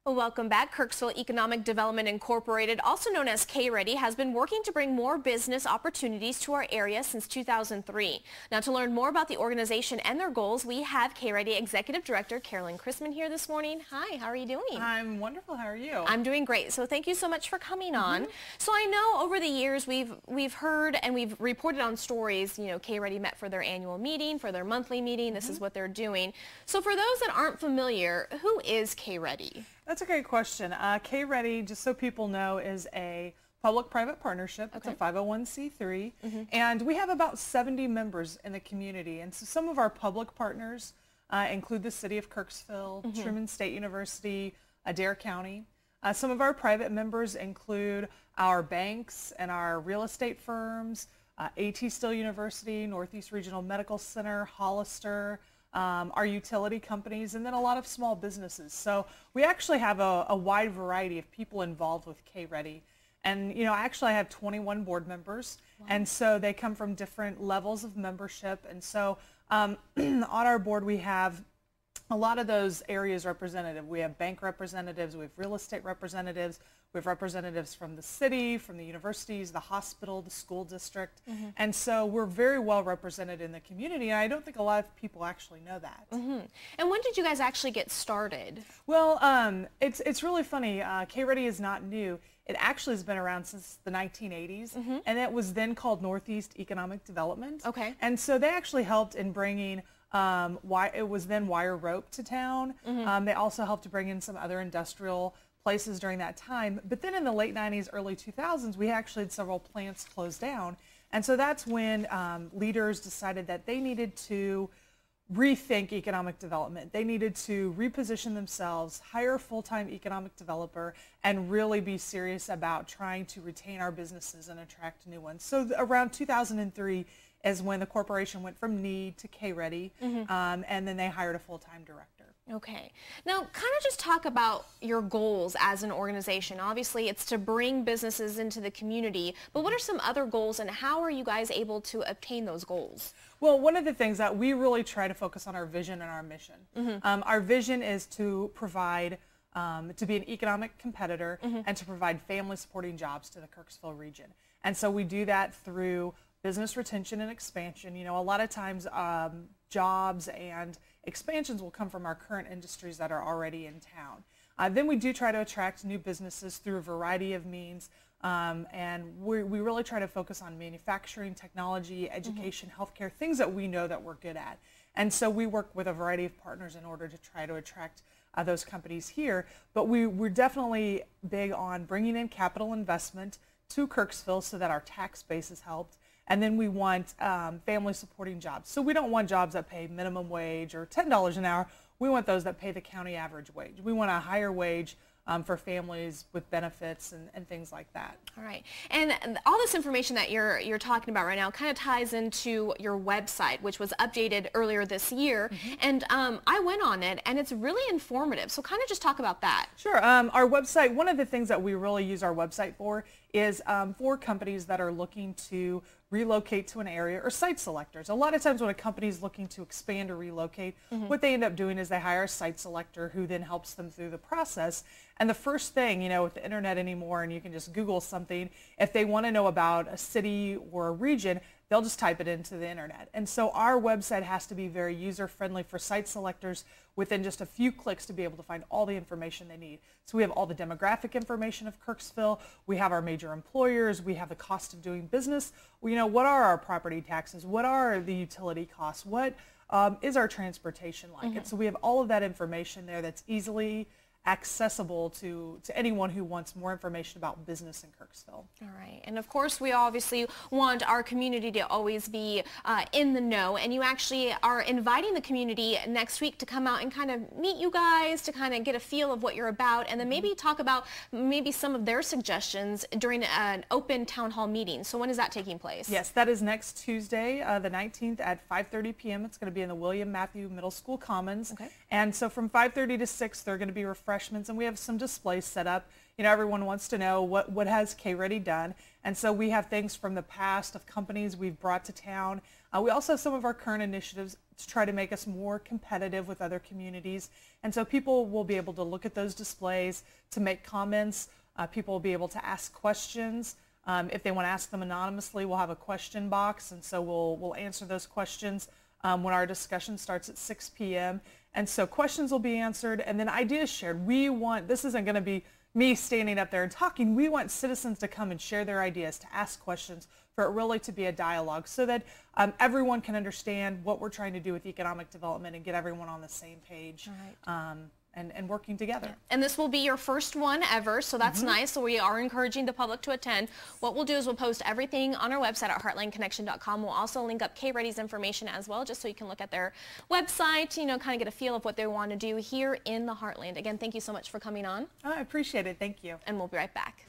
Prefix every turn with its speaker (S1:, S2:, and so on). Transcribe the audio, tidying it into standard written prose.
S1: Well, welcome back. Kirksville Economic Development Incorporated, also known as K-REDI, has been working to bring more business opportunities to our area since 2003. Now, to learn more about the organization and their goals, we have K-REDI Executive Director Carolyn Chrisman here this morning. Hi, how are you doing?
S2: I'm wonderful. How are you?
S1: I'm doing great. So thank you so much for coming on. So I know over the years we've heard and we've reported on stories, you know, K-REDI met for their annual meeting, for their monthly meeting. This is what they're doing. So for those that aren't familiar, who is K-REDI?
S2: That's a great question. K-REDI, just so people know, is a public-private partnership. It's a 501c3, and we have about 70 members in the community. And so some of our public partners include the City of Kirksville, Truman State University, Adair County. Some of our private members include our banks and our real estate firms, A.T. Still University, Northeast Regional Medical Center, Hollister, our utility companies, and then a lot of small businesses. So we actually have a wide variety of people involved with K-REDI. And, you know, actually I have 21 board members, and so they come from different levels of membership. And so on our board we have a lot of those areas represented. We have bank representatives, we have real estate representatives, we have representatives from the city, from the universities, the hospital, the school district. And so we're very well represented in the community, and I don't think a lot of people actually know that.
S1: And when did you guys actually get started?
S2: Well, it's really funny. K-REDI is not new. It actually has been around since the 1980s, and it was then called Northeast Economic Development.
S1: Okay.
S2: And so they actually helped in bringing it was then wire rope to town. They also helped to bring in some other industrial places during that time. But then in the late 90s, early 2000s, we actually had several plants close down. And so that's when leaders decided that they needed to rethink economic development. They needed to reposition themselves, hire a full-time economic developer, and really be serious about trying to retain our businesses and attract new ones. So around 2003 is when the corporation went from need to K-REDI, and then they hired a full-time director.
S1: Okay. Now, kind of just talk about your goals as an organization. Obviously, it's to bring businesses into the community, but what are some other goals, and how are you guys able to obtain those goals?
S2: Well, one of the things that we really try to focus on our vision and our mission. Our vision is to provide, to be an economic competitor and to provide family-supporting jobs to the Kirksville region. And so we do that through business retention and expansion. You know, a lot of times jobs and expansions will come from our current industries that are already in town. Then we do try to attract new businesses through a variety of means, and we really try to focus on manufacturing, technology, education, healthcare, things that we know that we're good at. And so we work with a variety of partners in order to try to attract those companies here. But we're definitely big on bringing in capital investment to Kirksville so that our tax base is helped. And then we want family supporting jobs. So we don't want jobs that pay minimum wage or $10 an hour. We want those that pay the county average wage. We want a higher wage for families with benefits and things like that.
S1: All right. And all this information that you're talking about right now kind of ties into your website, which was updated earlier this year. And I went on it, and it's really informative. So kind of just talk about that.
S2: Sure. Our website, one of the things that we really use our website for is for companies that are looking to relocate to an area, or site selectors. A lot of times when a company is looking to expand or relocate, what they end up doing is they hire a site selector who then helps them through the process. And the first thing, you know, with the internet anymore, and you can just Google something, if they want to know about a city or a region, they'll just type it into the internet. And so our website has to be very user-friendly for site selectors within just a few clicks to be able to find all the information they need. So we have all the demographic information of Kirksville, we have our major employers, we have the cost of doing business, you know, what are our property taxes, what are the utility costs, what is our transportation like? And so we have all of that information there that's easily accessible to anyone who wants more information about business in Kirksville.
S1: All right. And of course, we obviously want our community to always be in the know. And you actually are inviting the community next week to come out and kind of meet you guys, to kind of get a feel of what you're about, and then maybe talk about maybe some of their suggestions during an open town hall meeting. So when is that taking place?
S2: Yes, that is next Tuesday, the 19th at 5:30 p.m. It's going to be in the William Matthew Middle School Commons.
S1: Okay.
S2: And so from 5:30 to 6, they're going to be refreshments, and we have some displays set up. You know, everyone wants to know what has K-REDI done, and so we have things from the past of companies we've brought to town. We also have some of our current initiatives, to try to make us more competitive with other communities. And so people will be able to look at those displays to make comments. People will be able to ask questions. If they want to ask them anonymously, we'll have a question box, and so we'll answer those questions when our discussion starts at 6 p.m. And so questions will be answered, and then ideas shared. This isn't going to be me standing up there and talking. We want citizens to come and share their ideas, to ask questions, for it really to be a dialogue so that everyone can understand what we're trying to do with economic development and get everyone on the same page. Right. And working together. Yeah.
S1: And this will be your first one ever, so that's nice. So we are encouraging the public to attend. What we'll do is we'll post everything on our website at heartlandconnection.com. We'll also link up K-REDI's information as well, just so you can look at their website, you know, kind of get a feel of what they want to do here in the Heartland. Again, thank you so much for coming on.
S2: I appreciate it. Thank you.
S1: And we'll be right back.